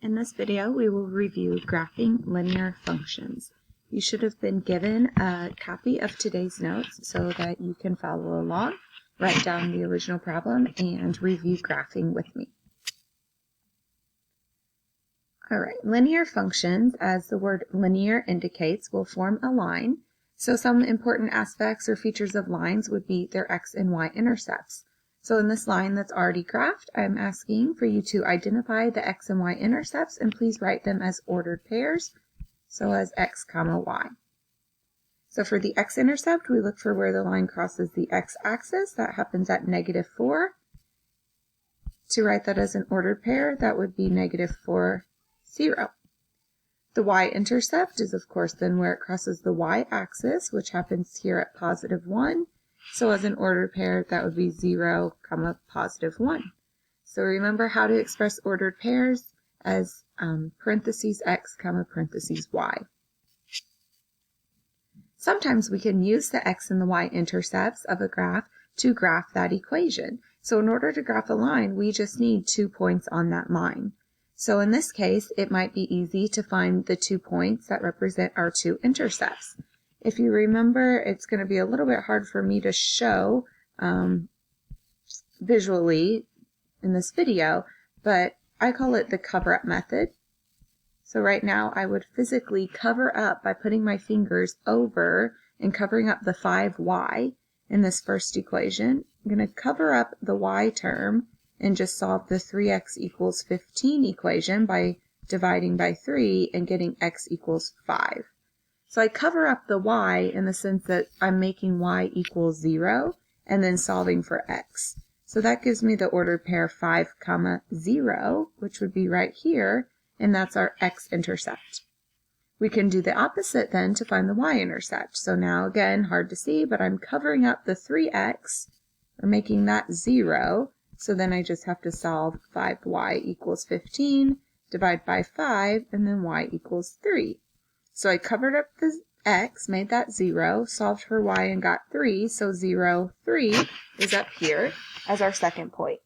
In this video, we will review graphing linear functions. You should have been given a copy of today's notes so that you can follow along, write down the original problem, and review graphing with me. Alright, linear functions, as the word linear indicates, will form a line. So some important aspects or features of lines would be their x and y intercepts. So in this line that's already graphed, I'm asking for you to identify the x and y intercepts and please write them as ordered pairs, so as x comma y. So for the x-intercept, we look for where the line crosses the x-axis. That happens at -4. To write that as an ordered pair, that would be -4, 0. The y-intercept is, of course, then where it crosses the y-axis, which happens here at +1. So as an ordered pair, that would be 0, +1. So remember how to express ordered pairs as parentheses x, parentheses y. Sometimes we can use the x and the y intercepts of a graph to graph that equation. So in order to graph a line, we just need 2 points on that line. So in this case, it might be easy to find the 2 points that represent our 2 intercepts. If you remember, it's going to be a little bit hard for me to show visually in this video, but I call it the cover-up method. So right now I would physically cover up by putting my fingers over and covering up the 5y in this first equation. I'm going to cover up the y term and just solve the 3x = 15 equation by dividing by 3 and getting x = 5. So I cover up the y in the sense that I'm making y = 0 and then solving for x. So that gives me the ordered pair 5, 0, which would be right here, and that's our x-intercept. We can do the opposite then to find the y-intercept. So now again, hard to see, but I'm covering up the 3x, or making that 0, so then I just have to solve 5y = 15, divide by 5, and then y = 3. So I covered up the x, made that 0, solved for y and got 3, so 0, 3 is up here as our second point.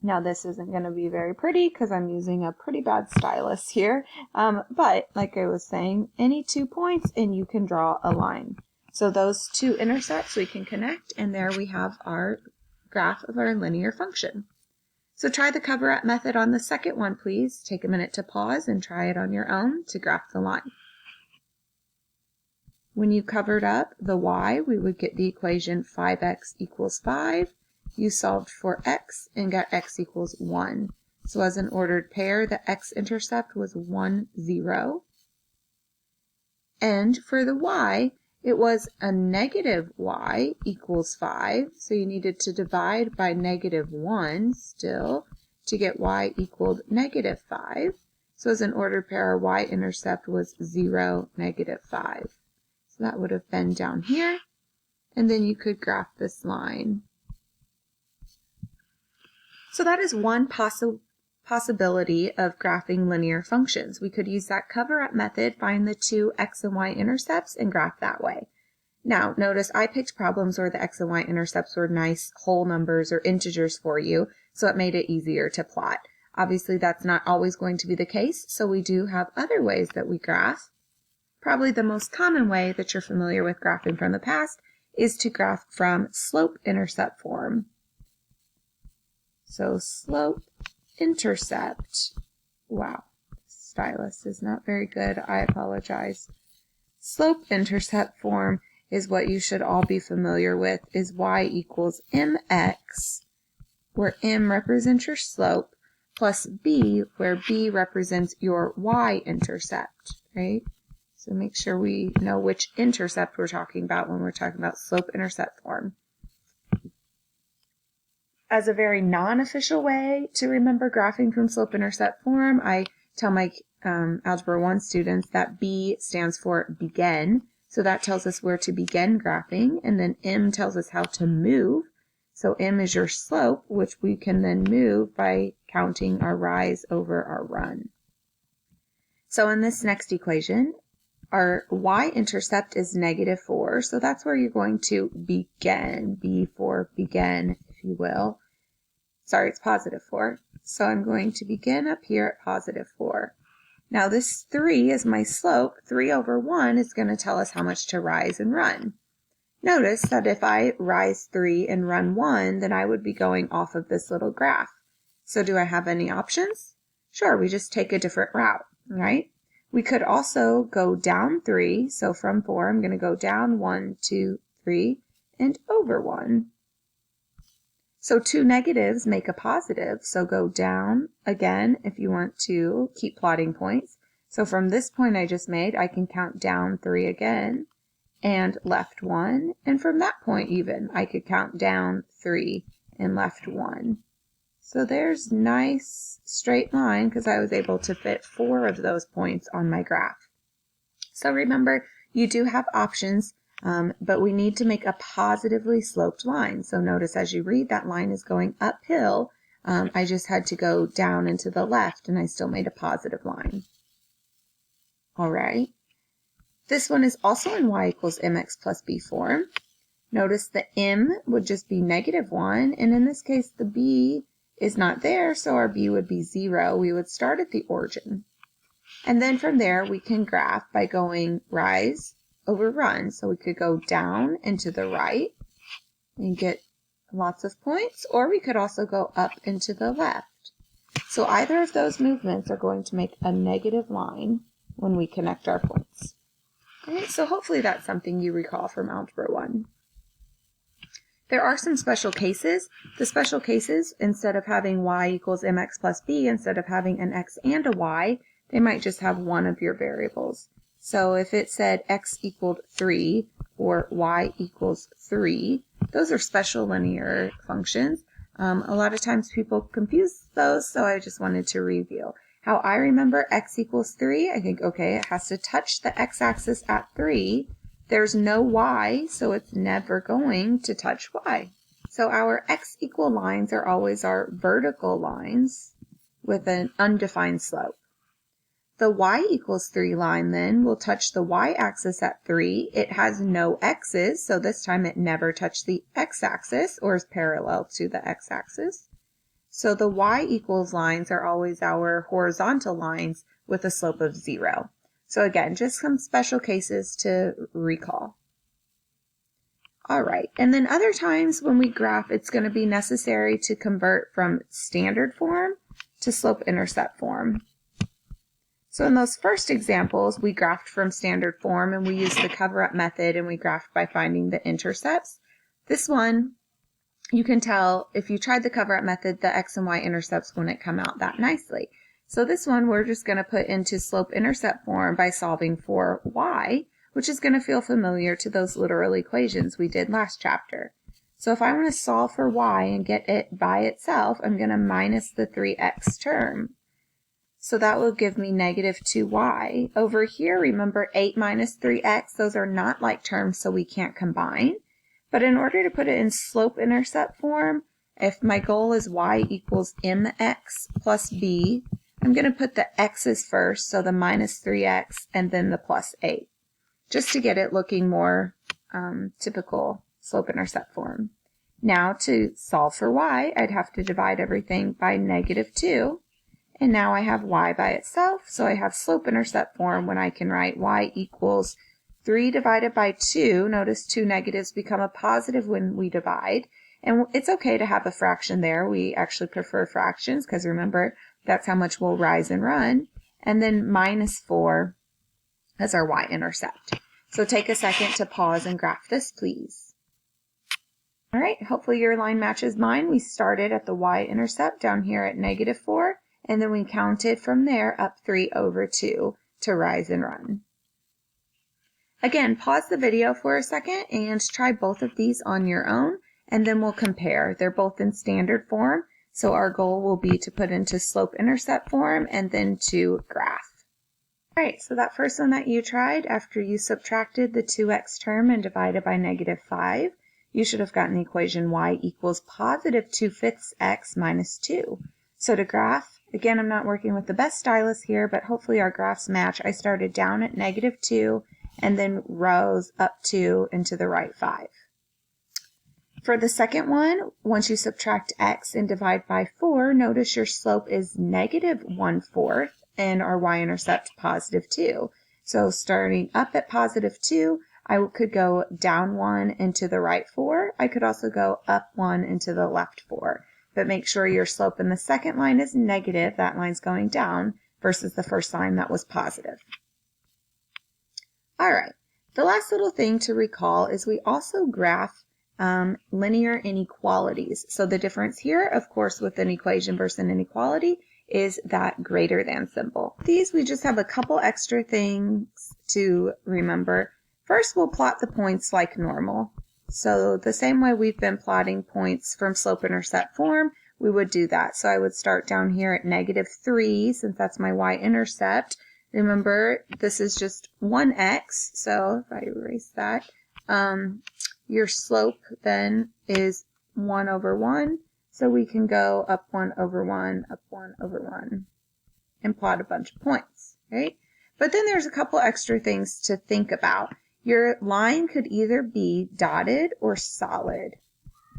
Now this isn't going to be very pretty because I'm using a pretty bad stylus here, but like I was saying, any 2 points and you can draw a line. So those 2 intercepts we can connect, and there we have our graph of our linear function. So try the cover-up method on the second one, please. Take a minute to pause and try it on your own to graph the line. When you covered up the y, we would get the equation 5x = 5. You solved for x and got x = 1. So as an ordered pair, the x-intercept was 1, 0. And for the y, it was a -y = 5, so you needed to divide by -1 still to get y = -5. So as an ordered pair, our y-intercept was 0, -5. So that would have been down here, and then you could graph this line. So that is one possibility of graphing linear functions. We could use that cover-up method, find the 2 x and y intercepts, and graph that way. Now, notice I picked problems where the x and y intercepts were nice whole numbers or integers for you, so it made it easier to plot. Obviously, that's not always going to be the case, so we do have other ways that we graph. Probably the most common way that you're familiar with graphing from the past is to graph from slope-intercept form. So SlopeIntercept. Wow, stylus is not very good. I apologize. SlopeIntercept form is what you should all be familiar with, is y = mx, where m represents your slope, plus b, where b represents your y-intercept, right? So make sure we know which intercept we're talking about when we're talking about slope-intercept form. As a very non-official way to remember graphing from slope-intercept form, I tell my Algebra 1 students that B stands for begin. So that tells us where to begin graphing, and then M tells us how to move. So M is your slope, which we can then move by counting our rise over our run. So in this next equation, our y-intercept is -4, so that's where you're going to begin, B for begin, if you will. Sorry, it's +4. So I'm going to begin up here at positive 4. Now this 3 is my slope. 3 over 1 is going to tell us how much to rise and run. Notice that if I rise 3 and run 1, then I would be going off of this little graph. So do I have any options? Sure, we just take a different route, right? We could also go down 3. So from 4, I'm going to go down 1, 2, 3, and over 1. So two negatives make a positive, so go down again if you want to keep plotting points. So from this point I just made, I can count down 3 again, and left 1, and from that point even, I could count down 3 and left 1. So there's nice straight line because I was able to fit 4 of those points on my graph. So remember, you do have options. But we need to make a positively sloped line. So notice as you read, that line is going uphill. I just had to go down and to the left, and I still made a positive line. All right. This one is also in y equals mx plus b form. Notice the m would just be -1, and in this case, the b is not there, so our b would be 0. We would start at the origin. And then from there, we can graph by going rise over run. So we could go down and to the right and get lots of points, or we could also go up and to the left. So either of those movements are going to make a negative line when we connect our points. All right, so hopefully that's something you recall from Algebra 1. There are some special cases. The special cases, instead of having y equals mx plus b, instead of having an x and a y, they might just have one of your variables. So if it said x equaled 3 or y equals 3, those are special linear functions. A lot of times people confuse those, so I just wanted to review. How I remember x equals 3, I think, okay, it has to touch the x-axis at 3. There's no y, so it's never going to touch y. So our x equal lines are always our vertical lines with an undefined slope. The y equals 3 line then will touch the y-axis at 3. It has no x's, so this time it never touched the x-axis or is parallel to the x-axis. So the y equals lines are always our horizontal lines with a slope of 0. So again, just some special cases to recall. All right, and then other times when we graph, it's going to be necessary to convert from standard form to slope-intercept form. So in those first examples, we graphed from standard form and we used the cover-up method and we graphed by finding the intercepts. This one, you can tell if you tried the cover-up method, the x and y intercepts wouldn't come out that nicely. So this one we're just going to put into slope-intercept form by solving for y, which is going to feel familiar to those literal equations we did last chapter. So if I want to solve for y and get it by itself, I'm going to minus the 3x term. So that will give me -2y. Over here, remember 8 minus 3x, those are not like terms, so we can't combine. But in order to put it in slope-intercept form, if my goal is y equals mx plus b, I'm going to put the x's first, so the minus 3x, and then the plus 8, just to get it looking more typical slope-intercept form. Now to solve for y, I'd have to divide everything by -2. And now I have y by itself, so I have slope-intercept form when I can write y equals 3 divided by 2. Notice 2 negatives become a positive when we divide. And it's okay to have a fraction there. We actually prefer fractions because remember, that's how much we'll rise and run. And then -4 as our y-intercept. So take a second to pause and graph this, please. All right, hopefully your line matches mine. We started at the y-intercept down here at -4. And then we counted from there up 3 over 2 to rise and run. Again, pause the video for a second and try both of these on your own, and then we'll compare. They're both in standard form, so our goal will be to put into slope-intercept form and then to graph. All right, so that first one that you tried, after you subtracted the 2x term and divided by -5, you should have gotten the equation y equals +2/5 x minus 2. So to graph, again, I'm not working with the best stylus here, but hopefully our graphs match. I started down at -2 and then rose up 2 and to the right 5. For the second one, once you subtract x and divide by 4, notice your slope is negative 1/4 and our y-intercept positive 2. So starting up at positive 2, I could go down 1 and to the right 4. I could also go up 1 and to the left 4. But make sure your slope in the second line is negative. That line's going down versus the first line that was positive. All right. The last little thing to recall is we also graph linear inequalities. So the difference here, of course, with an equation versus an inequality is that greater than symbol. These, we just have a couple extra things to remember. First, we'll plot the points like normal. So the same way we've been plotting points from slope-intercept form, we would do that. So I would start down here at -3, since that's my y-intercept. Remember, this is just 1x, so if I erase that, your slope then is 1/1, so we can go up 1/1, up 1/1, and plot a bunch of points, right? But then there's a couple extra things to think about. Your line could either be dotted or solid,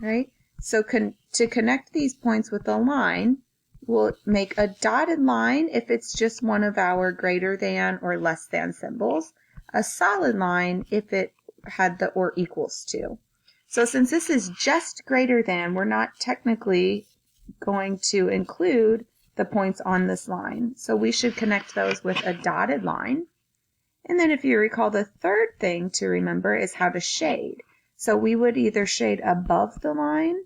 right? So to connect these points with a line, we'll make a dotted line if it's just one of our greater than or less than symbols, a solid line if it had the or equals to. So since this is just greater than, we're not technically going to include the points on this line. So we should connect those with a dotted line. And then if you recall, the third thing to remember is how to shade. So we would either shade above the line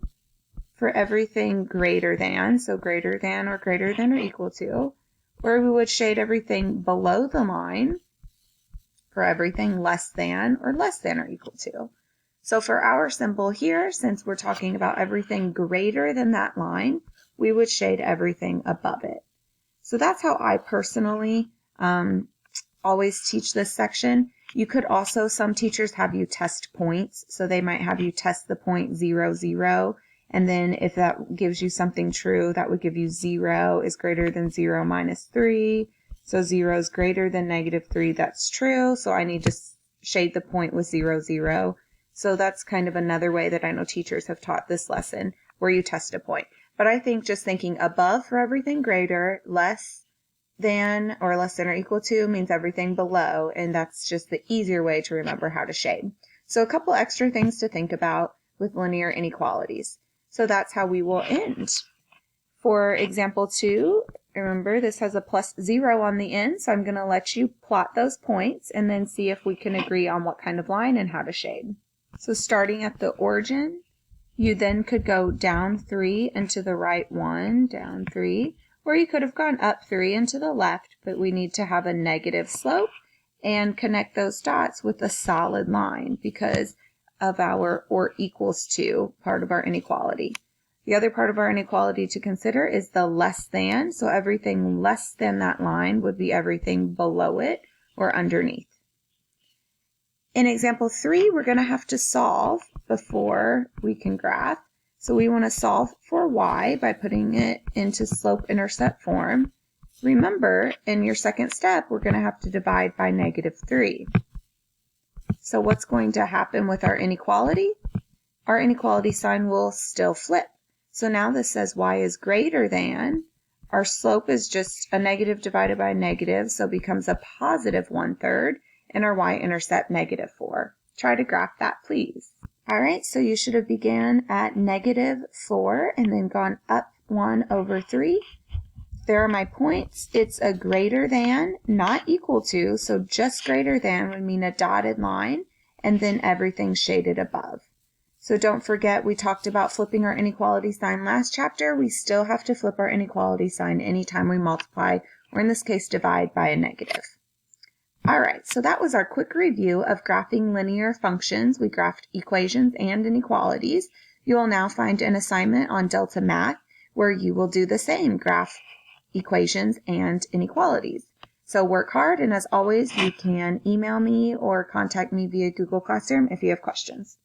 for everything greater than, so greater than or equal to, or we would shade everything below the line for everything less than or equal to. So for our symbol here, since we're talking about everything greater than that line, we would shade everything above it. So that's how I personally always teach this section. You could also, some teachers have you test points, so they might have you test the point 0, 0, and then if that gives you something true, that would give you 0 is greater than 0 minus 3. So 0 is greater than -3, that's true. So I need to shade the point with 0, 0. So that's kind of another way that I know teachers have taught this lesson where you test a point. But I think just thinking above for everything greater, less than or equal to means everything below, and that's just the easier way to remember how to shade. So a couple extra things to think about with linear inequalities. So that's how we will end. For example 2, remember this has a +0 on the end, so I'm going to let you plot those points and then see if we can agree on what kind of line and how to shade. So starting at the origin, you then could go down 3 and to the right 1, down 3, or you could have gone up 3 and to the left, but we need to have a negative slope and connect those dots with a solid line because of our or equals to part of our inequality. The other part of our inequality to consider is the less than, so everything less than that line would be everything below it or underneath. In example 3, we're going to have to solve before we can graph. So we want to solve for y by putting it into slope-intercept form. Remember, in your second step, we're going to have to divide by -3. So what's going to happen with our inequality? Our inequality sign will still flip. So now this says y is greater than. Our slope is just a negative divided by a negative, so it becomes a + 1/3, and our y-intercept -4. Try to graph that, please. All right, so you should have began at -4 and then gone up 1/3. There are my points. It's a greater than, not equal to, so just greater than would mean a dotted line, and then everything shaded above. So don't forget, we talked about flipping our inequality sign last chapter. We still have to flip our inequality sign anytime we multiply, or in this case, divide by a negative. All right, so that was our quick review of graphing linear functions. We graphed equations and inequalities. You will now find an assignment on Delta Math where you will do the same, graph equations and inequalities. So work hard, and as always, you can email me or contact me via Google Classroom if you have questions.